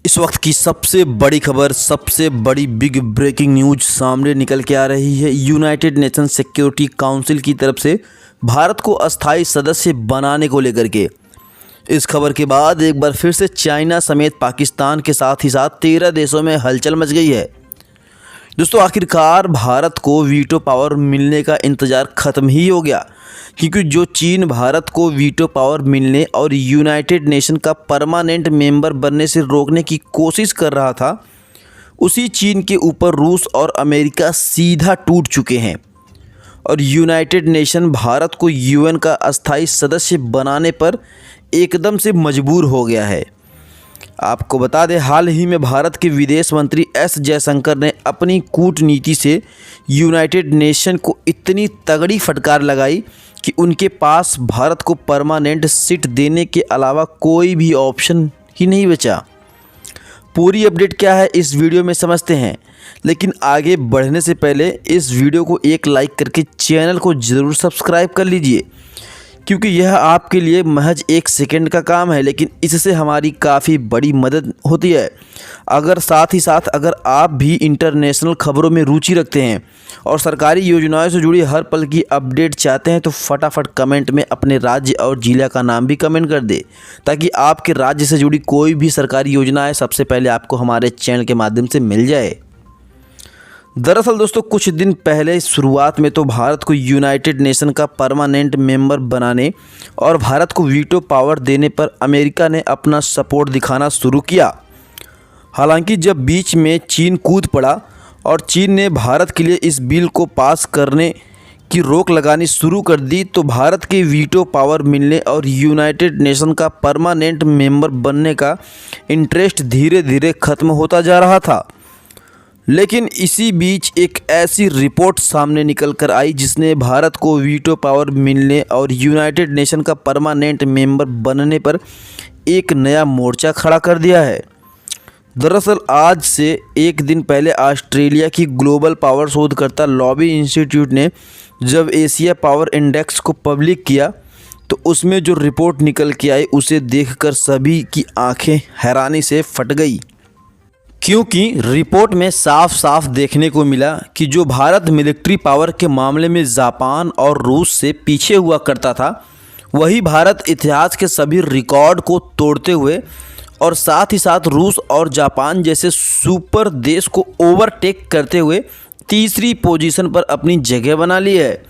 इस वक्त की सबसे बड़ी खबर, सबसे बड़ी बिग ब्रेकिंग न्यूज सामने निकल के आ रही है। यूनाइटेड नेशन सिक्योरिटी काउंसिल की तरफ से भारत को अस्थायी सदस्य बनाने को लेकर के इस खबर के बाद एक बार फिर से चाइना समेत पाकिस्तान के साथ ही साथ 13 देशों में हलचल मच गई है। दोस्तों, आखिरकार भारत को वीटो पावर मिलने का इंतज़ार ख़त्म ही हो गया, क्योंकि जो चीन भारत को वीटो पावर मिलने और यूनाइटेड नेशन का परमानेंट मेंबर बनने से रोकने की कोशिश कर रहा था, उसी चीन के ऊपर रूस और अमेरिका सीधा टूट चुके हैं और यूनाइटेड नेशन भारत को यूएन का अस्थायी सदस्य बनाने पर एकदम से मजबूर हो गया है। आपको बता दें, हाल ही में भारत के विदेश मंत्री एस जयशंकर ने अपनी कूटनीति से यूनाइटेड नेशन को इतनी तगड़ी फटकार लगाई कि उनके पास भारत को परमानेंट सीट देने के अलावा कोई भी ऑप्शन ही नहीं बचा। पूरी अपडेट क्या है इस वीडियो में समझते हैं, लेकिन आगे बढ़ने से पहले इस वीडियो को एक लाइक करके चैनल को ज़रूर सब्सक्राइब कर लीजिए, क्योंकि यह आपके लिए महज 1 सेकंड का काम है, लेकिन इससे हमारी काफ़ी बड़ी मदद होती है। साथ ही साथ अगर आप भी इंटरनेशनल खबरों में रुचि रखते हैं और सरकारी योजनाओं से जुड़ी हर पल की अपडेट चाहते हैं, तो फटाफट कमेंट में अपने राज्य और जिला का नाम भी कमेंट कर दे, ताकि आपके राज्य से जुड़ी कोई भी सरकारी योजना है सबसे पहले आपको हमारे चैनल के माध्यम से मिल जाए। दरअसल दोस्तों, कुछ दिन पहले शुरुआत में तो भारत को यूनाइटेड नेशन का परमानेंट मेंबर बनाने और भारत को वीटो पावर देने पर अमेरिका ने अपना सपोर्ट दिखाना शुरू किया। हालांकि जब बीच में चीन कूद पड़ा और चीन ने भारत के लिए इस बिल को पास करने की रोक लगानी शुरू कर दी, तो भारत के वीटो पावर मिलने और यूनाइटेड नेशन का परमानेंट मेंबर बनने का इंटरेस्ट धीरे धीरे ख़त्म होता जा रहा था। लेकिन इसी बीच एक ऐसी रिपोर्ट सामने निकल कर आई जिसने भारत को वीटो पावर मिलने और यूनाइटेड नेशन का परमानेंट मेंबर बनने पर एक नया मोर्चा खड़ा कर दिया है। दरअसल आज से एक दिन पहले ऑस्ट्रेलिया की ग्लोबल पावर शोधकर्ता लॉबी इंस्टीट्यूट ने जब एशिया पावर इंडेक्स को पब्लिक किया, तो उसमें जो रिपोर्ट निकल के आई उसे देखकर सभी की आंखें हैरानी से फट गई, क्योंकि रिपोर्ट में साफ साफ देखने को मिला कि जो भारत मिलिट्री पावर के मामले में जापान और रूस से पीछे हुआ करता था, वही भारत इतिहास के सभी रिकॉर्ड को तोड़ते हुए और साथ ही साथ रूस और जापान जैसे सुपर देश को ओवरटेक करते हुए तीसरी पोजीशन पर अपनी जगह बना ली है।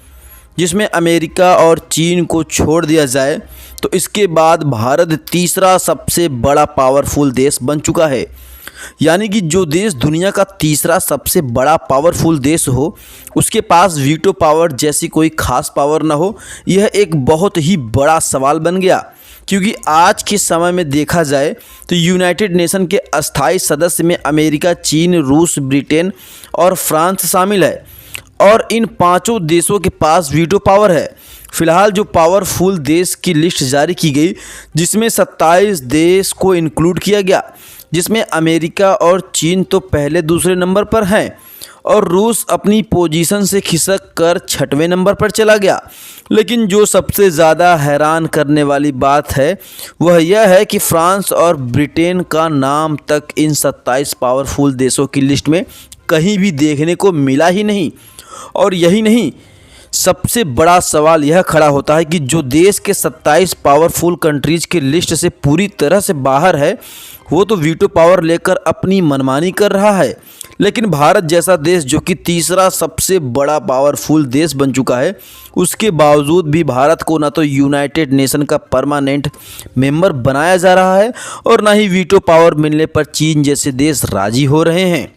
जिसमें अमेरिका और चीन को छोड़ दिया जाए तो इसके बाद भारत तीसरा सबसे बड़ा पावरफुल देश बन चुका है। यानी कि जो देश दुनिया का तीसरा सबसे बड़ा पावरफुल देश हो, उसके पास वीटो पावर जैसी कोई खास पावर ना हो, यह एक बहुत ही बड़ा सवाल बन गया। क्योंकि आज के समय में देखा जाए तो यूनाइटेड नेशन के अस्थायी सदस्य में अमेरिका, चीन, रूस, ब्रिटेन और फ्रांस शामिल है और इन 5 देशों के पास वीटो पावर है। फिलहाल जो पावरफुल देश की लिस्ट जारी की गई, जिसमें 27 देश को इंक्लूड किया गया, जिसमें अमेरिका और चीन तो पहले दूसरे नंबर पर हैं और रूस अपनी पोजीशन से खिसक कर 6वें नंबर पर चला गया। लेकिन जो सबसे ज़्यादा हैरान करने वाली बात है वह यह है कि फ्रांस और ब्रिटेन का नाम तक इन 27 पावरफुल देशों की लिस्ट में कहीं भी देखने को मिला ही नहीं। और यही नहीं, सबसे बड़ा सवाल यह खड़ा होता है कि जो देश के 27 पावरफुल कंट्रीज़ की लिस्ट से पूरी तरह से बाहर है, वो तो वीटो पावर लेकर अपनी मनमानी कर रहा है। लेकिन भारत जैसा देश, जो कि तीसरा सबसे बड़ा पावरफुल देश बन चुका है, उसके बावजूद भी भारत को ना तो यूनाइटेड नेशन का परमानेंट मेंबर बनाया जा रहा है और ना ही वीटो पावर मिलने पर चीन जैसे देश राजी हो रहे हैं।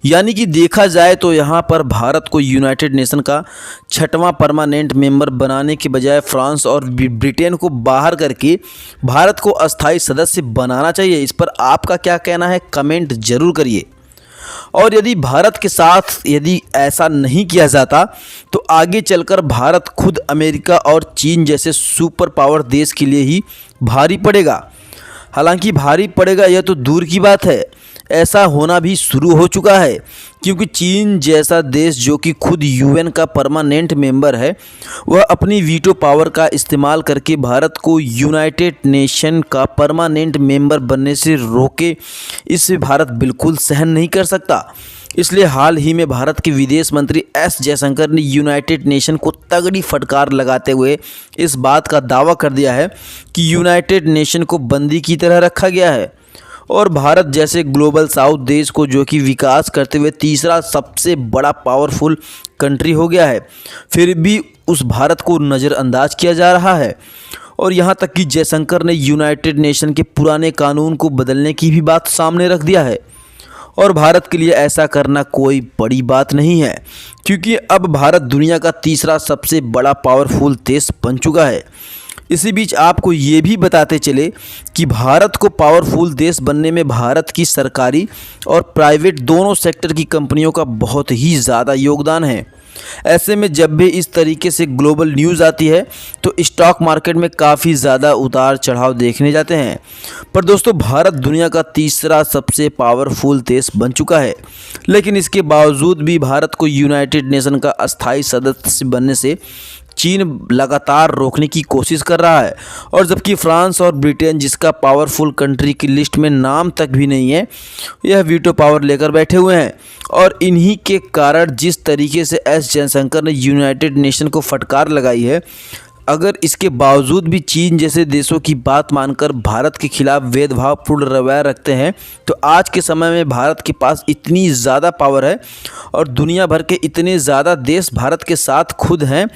यानी कि देखा जाए तो यहाँ पर भारत को यूनाइटेड नेशन का 6वां परमानेंट मेंबर बनाने के बजाय फ्रांस और ब्रिटेन को बाहर करके भारत को अस्थायी सदस्य बनाना चाहिए। इस पर आपका क्या कहना है, कमेंट जरूर करिए। और यदि भारत के साथ यदि ऐसा नहीं किया जाता तो आगे चलकर भारत खुद अमेरिका और चीन जैसे सुपर पावर देश के लिए ही भारी पड़ेगा। हालांकि भारी पड़ेगा यह तो दूर की बात है, ऐसा होना भी शुरू हो चुका है, क्योंकि चीन जैसा देश जो कि खुद यूएन का परमानेंट मेंबर है, वह अपनी वीटो पावर का इस्तेमाल करके भारत को यूनाइटेड नेशन का परमानेंट मेंबर बनने से रोके, इसे भारत बिल्कुल सहन नहीं कर सकता। इसलिए हाल ही में भारत के विदेश मंत्री एस जयशंकर ने यूनाइटेड नेशन को तगड़ी फटकार लगाते हुए इस बात का दावा कर दिया है कि यूनाइटेड नेशन को बंदी की तरह रखा गया है और भारत जैसे ग्लोबल साउथ देश को, जो कि विकास करते हुए तीसरा सबसे बड़ा पावरफुल कंट्री हो गया है, फिर भी उस भारत को नज़रअंदाज किया जा रहा है। और यहाँ तक कि जयशंकर ने यूनाइटेड नेशन के पुराने कानून को बदलने की भी बात सामने रख दिया है। और भारत के लिए ऐसा करना कोई बड़ी बात नहीं है, क्योंकि अब भारत दुनिया का तीसरा सबसे बड़ा पावरफुल देश बन चुका है। इसी बीच आपको ये भी बताते चले कि भारत को पावरफुल देश बनने में भारत की सरकारी और प्राइवेट दोनों सेक्टर की कंपनियों का बहुत ही ज़्यादा योगदान है। ऐसे में जब भी इस तरीके से ग्लोबल न्यूज़ आती है तो स्टॉक मार्केट में काफ़ी ज़्यादा उतार चढ़ाव देखने जाते हैं। पर दोस्तों, भारत दुनिया का तीसरा सबसे पावरफुल देश बन चुका है, लेकिन इसके बावजूद भी भारत को यूनाइटेड नेशन का अस्थायी सदस्य बनने से चीन लगातार रोकने की कोशिश कर रहा है। और जबकि फ्रांस और ब्रिटेन, जिसका पावरफुल कंट्री की लिस्ट में नाम तक भी नहीं है, यह वीटो पावर लेकर बैठे हुए हैं। और इन्हीं के कारण जिस तरीके से एस जयशंकर ने यूनाइटेड नेशन को फटकार लगाई है, अगर इसके बावजूद भी चीन जैसे देशों की बात मानकर भारत के खिलाफ भेदभावपूर्ण रवैया रखते हैं, तो आज के समय में भारत के पास इतनी ज़्यादा पावर है और दुनिया भर के इतने ज़्यादा देश भारत के साथ खुद हैं।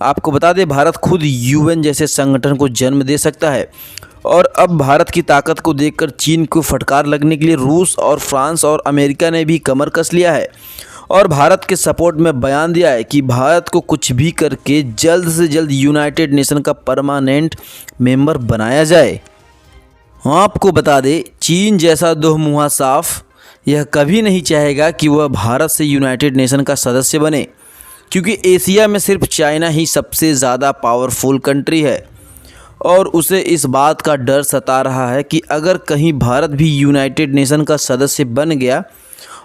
आपको बता दें, भारत खुद यूएन जैसे संगठन को जन्म दे सकता है। और अब भारत की ताकत को देखकर चीन को फटकार लगने के लिए रूस और फ्रांस और अमेरिका ने भी कमर कस लिया है और भारत के सपोर्ट में बयान दिया है कि भारत को कुछ भी करके जल्द से जल्द यूनाइटेड नेशन का परमानेंट मेंबर बनाया जाए। आपको बता दें, चीन जैसा दोमुहा साफ यह कभी नहीं चाहेगा कि वह भारत से यूनाइटेड नेशन का सदस्य बने, क्योंकि एशिया में सिर्फ चाइना ही सबसे ज़्यादा पावरफुल कंट्री है और उसे इस बात का डर सता रहा है कि अगर कहीं भारत भी यूनाइटेड नेशन का सदस्य बन गया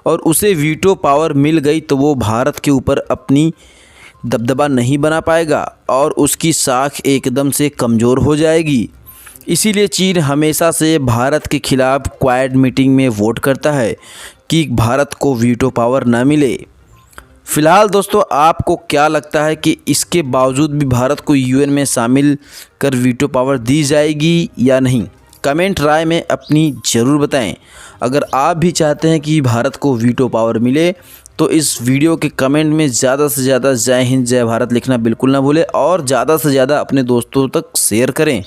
और उसे वीटो पावर मिल गई तो वो भारत के ऊपर अपनी दबदबा नहीं बना पाएगा और उसकी साख एकदम से कमज़ोर हो जाएगी। इसीलिए चीन हमेशा से भारत के खिलाफ क्वाड मीटिंग में वोट करता है कि भारत को वीटो पावर ना मिले। फिलहाल दोस्तों, आपको क्या लगता है कि इसके बावजूद भी भारत को यूएन में शामिल कर वीटो पावर दी जाएगी या नहीं? कमेंट राय में अपनी ज़रूर बताएं। अगर आप भी चाहते हैं कि भारत को वीटो पावर मिले तो इस वीडियो के कमेंट में ज़्यादा से ज़्यादा जय हिंद जय भारत लिखना बिल्कुल ना भूलें और ज़्यादा से ज़्यादा अपने दोस्तों तक शेयर करें।